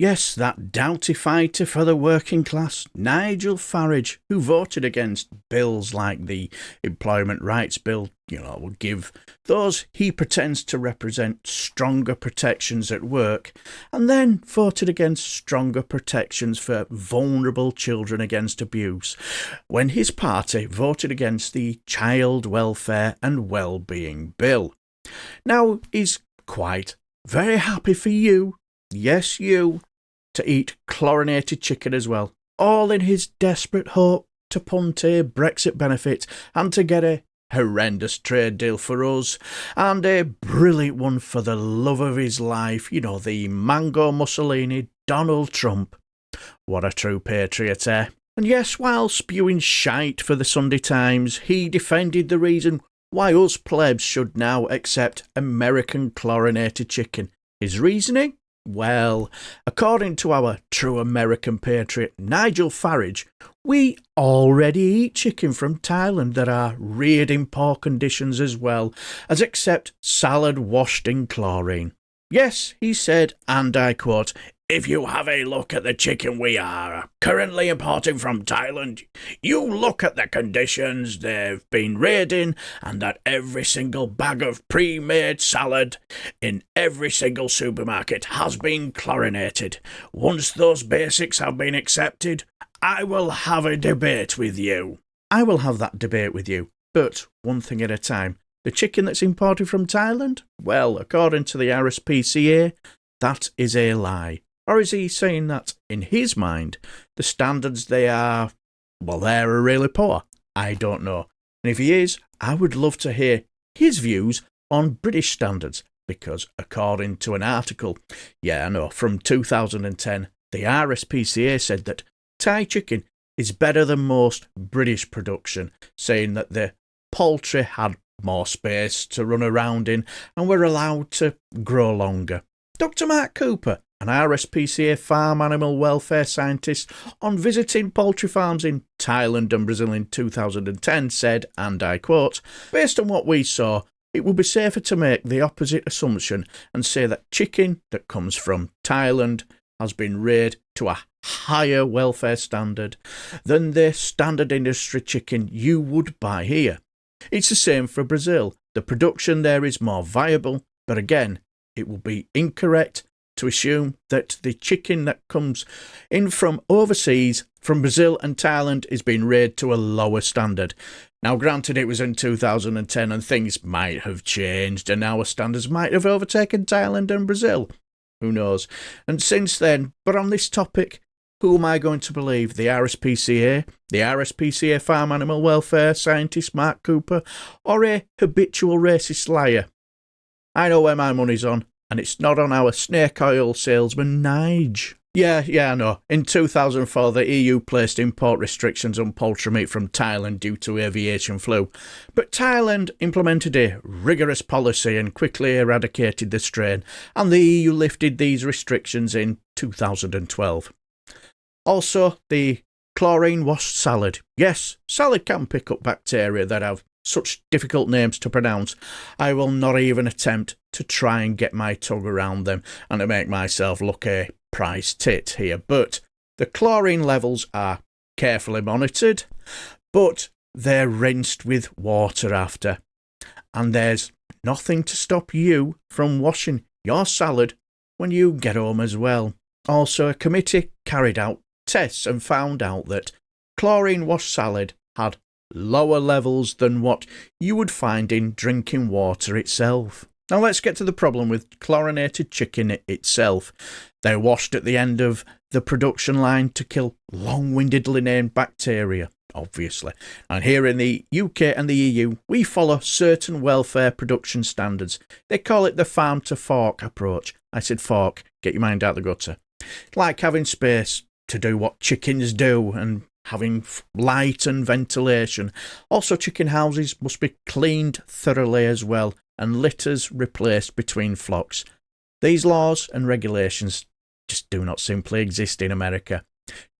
Yes, that doughty fighter for the working class, Nigel Farage, who voted against bills like the Employment Rights Bill, would give those he pretends to represent stronger protections at work, and then voted against stronger protections for vulnerable children against abuse, when his party voted against the Child Welfare and Wellbeing Bill. Now, he's quite very happy for you, yes you, to eat chlorinated chicken as well, all in his desperate hope to punt a Brexit benefit and to get a horrendous trade deal for us, and a brilliant one for the love of his life, the Mango Mussolini Donald Trump. What a true patriot, eh? And yes, while spewing shite for the Sunday Times, he defended the reason why us plebs should now accept American chlorinated chicken. His reasoning? Well, according to our true American patriot Nigel Farage, we already eat chicken from Thailand that are reared in poor conditions as well as accept salad washed in chlorine. Yes, he said, and I quote, "If you have a look at the chicken we are currently importing from Thailand, you look at the conditions they've been reared in, and that every single bag of pre-made salad in every single supermarket has been chlorinated. Once those basics have been accepted, I will have a debate with you." I will have that debate with you, but one thing at a time. The chicken that's imported from Thailand? Well, according to the RSPCA, that is a lie. Or is he saying that, in his mind, the standards they're really poor? I don't know. And if he is, I would love to hear his views on British standards, because according to an article, from 2010, the RSPCA said that Thai chicken is better than most British production, saying that the poultry had more space to run around in and were allowed to grow longer. Dr. Mark Cooper, an RSPCA farm animal welfare scientist, on visiting poultry farms in Thailand and Brazil in 2010 said, and I quote, "Based on what we saw, it would be safer to make the opposite assumption and say that chicken that comes from Thailand has been reared to a higher welfare standard than the standard industry chicken you would buy here. It's the same for Brazil. The production there is more viable, but again, it will be incorrect to assume that the chicken that comes in from overseas, from Brazil and Thailand, is being reared to a lower standard." Now, granted, it was in 2010 and things might have changed and our standards might have overtaken Thailand and Brazil. Who knows? And since then, but on this topic, who am I going to believe? The RSPCA farm animal welfare scientist Mark Cooper, or a habitual racist liar? I know where my money's on, and it's not on our snake oil salesman Nige. I know. In 2004, the EU placed import restrictions on poultry meat from Thailand due to aviation flu. But Thailand implemented a rigorous policy and quickly eradicated the strain, and the EU lifted these restrictions in 2012. Also, the chlorine-washed salad. Yes, salad can pick up bacteria that have such difficult names to pronounce. I will not even attempt to try and get my tongue around them and to make myself look a prize tit here. But the chlorine levels are carefully monitored, but they're rinsed with water after. And there's nothing to stop you from washing your salad when you get home as well. Also, a committee carried out tests and found out that chlorine-washed salad had lower levels than what you would find in drinking water itself. Now let's get to the problem with chlorinated chicken itself. They're washed at the end of the production line to kill long-windedly named bacteria, obviously. And here in the UK and the EU, we follow certain welfare production standards. They call it the farm-to-fork approach. I said fork, get your mind out the gutter. Like having space to do what chickens do and having light and ventilation. Also, chicken houses must be cleaned thoroughly as well and litters replaced between flocks. These laws and regulations just do not simply exist in America.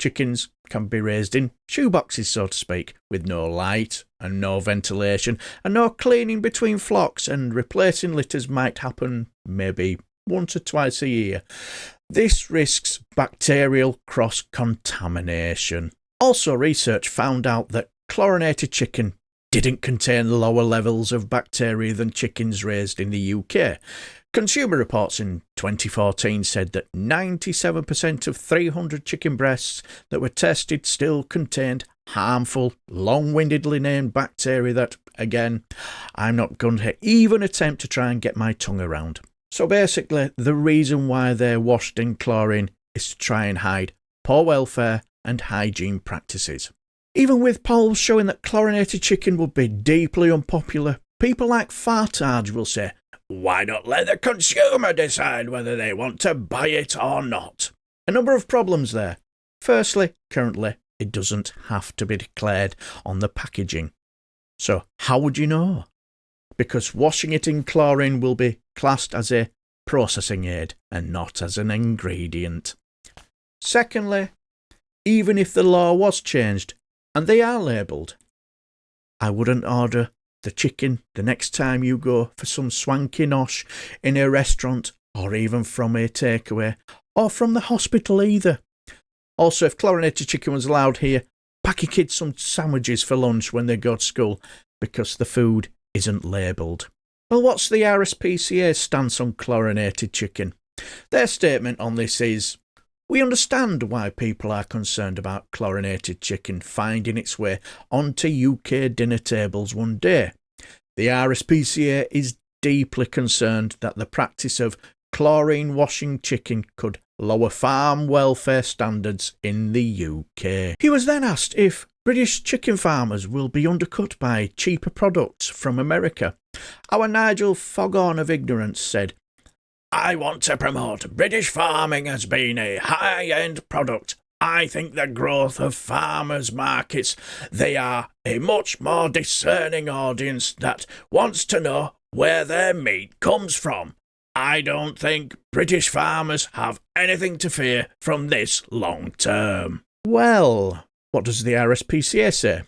Chickens can be raised in shoeboxes, so to speak, with no light and no ventilation and no cleaning between flocks, and replacing litters might happen maybe once or twice a year. This risks bacterial cross-contamination. Also, research found out that chlorinated chicken didn't contain lower levels of bacteria than chickens raised in the UK. Consumer Reports in 2014 said that 97% of 300 chicken breasts that were tested still contained harmful, long-windedly named bacteria that, again, I'm not going to even attempt to try and get my tongue around. So basically, the reason why they're washed in chlorine is to try and hide poor welfare and hygiene practices. Even with polls showing that chlorinated chicken would be deeply unpopular, people like Farage will say, why not let the consumer decide whether they want to buy it or not? A number of problems there. Firstly, currently, it doesn't have to be declared on the packaging. So how would you know? Because washing it in chlorine will be classed as a processing aid and not as an ingredient. Secondly, even if the law was changed and they are labelled, I wouldn't order the chicken the next time you go for some swanky nosh in a restaurant or even from a takeaway or from the hospital either. Also, if chlorinated chicken was allowed here, pack your kids some sandwiches for lunch when they go to school because the food isn't labelled. Well, what's the RSPCA stance on chlorinated chicken? Their statement on this is, we understand why people are concerned about chlorinated chicken finding its way onto UK dinner tables one day. The RSPCA is deeply concerned that the practice of chlorine washing chicken could lower farm welfare standards in the UK. He was then asked if British chicken farmers will be undercut by cheaper products from America. Our Nigel Farage of ignorance said, I want to promote British farming as being a high-end product. I think the growth of farmers' markets, they are a much more discerning audience that wants to know where their meat comes from. I don't think British farmers have anything to fear from this long term. Well, what does the RSPCA say?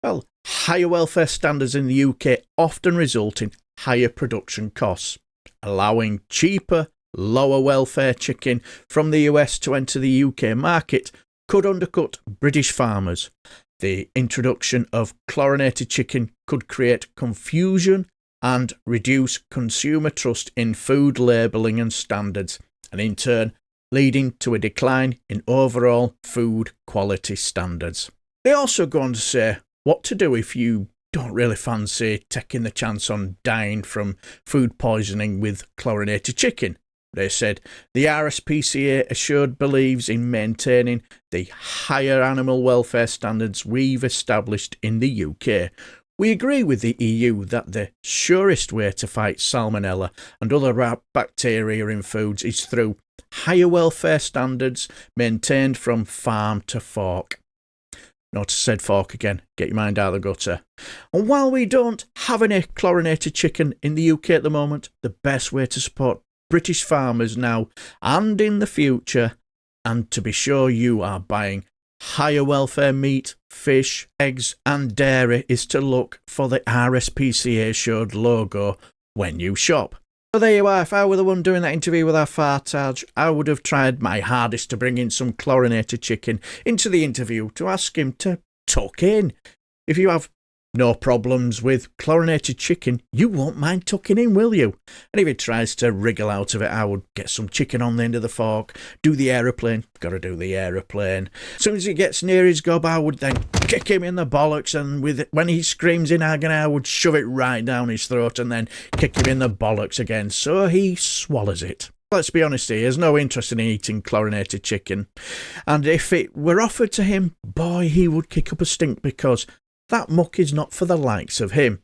Well, higher welfare standards in the UK often result in higher production costs. Allowing cheaper, lower welfare chicken from the US to enter the UK market could undercut British farmers. The introduction of chlorinated chicken could create confusion and reduce consumer trust in food labelling and standards, and in turn leading to a decline in overall food quality standards. They also go on to say what to do if you don't really fancy taking the chance on dying from food poisoning with chlorinated chicken. They said the RSPCA assured believes in maintaining the higher animal welfare standards we've established in the UK. We agree with the EU that the surest way to fight salmonella and other bacteria in foods is through higher welfare standards maintained from farm to fork. Notice I said fork again, get your mind out of the gutter. And while we don't have any chlorinated chicken in the UK at the moment, the best way to support British farmers now and in the future, and to be sure you are buying higher welfare meat, fish, eggs and dairy, is to look for the RSPCA showed logo when you shop. So there you are. If I were the one doing that interview with our Farage, I would have tried my hardest to bring in some chlorinated chicken into the interview to ask him to tuck in. If you have no problems with chlorinated chicken, you won't mind tucking in, will you? And if he tries to wriggle out of it, I would get some chicken on the end of the fork, do the aeroplane, got to do the aeroplane. As soon as he gets near his gob, I would then kick him in the bollocks, and when he screams in agony, I would shove it right down his throat and then kick him in the bollocks again, so he swallows it. Let's be honest, he has no interest in eating chlorinated chicken. And if it were offered to him, boy, he would kick up a stink, because that muck is not for the likes of him.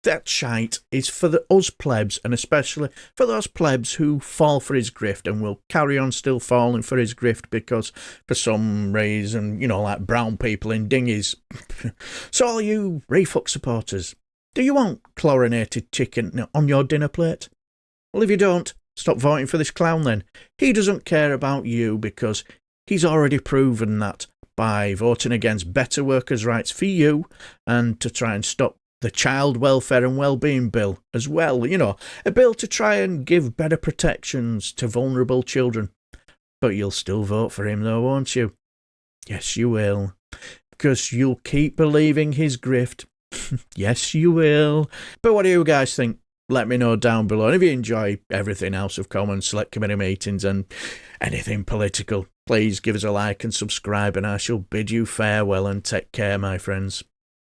That shite is for us plebs, and especially for those plebs who fall for his grift and will carry on still falling for his grift because, for some reason, like brown people in dinghies. So all you refuck supporters, do you want chlorinated chicken on your dinner plate? Well, if you don't, stop voting for this clown then. He doesn't care about you because he's already proven that by voting against better workers' rights for you and to try and stop the Child Welfare and Wellbeing Bill as well. A bill to try and give better protections to vulnerable children. But you'll still vote for him though, won't you? Yes, you will. Because you'll keep believing his grift. Yes, you will. But what do you guys think? Let me know down below. And if you enjoy everything House of Commons, Select Committee meetings and anything political, please give us a like and subscribe, and I shall bid you farewell and take care, my friends.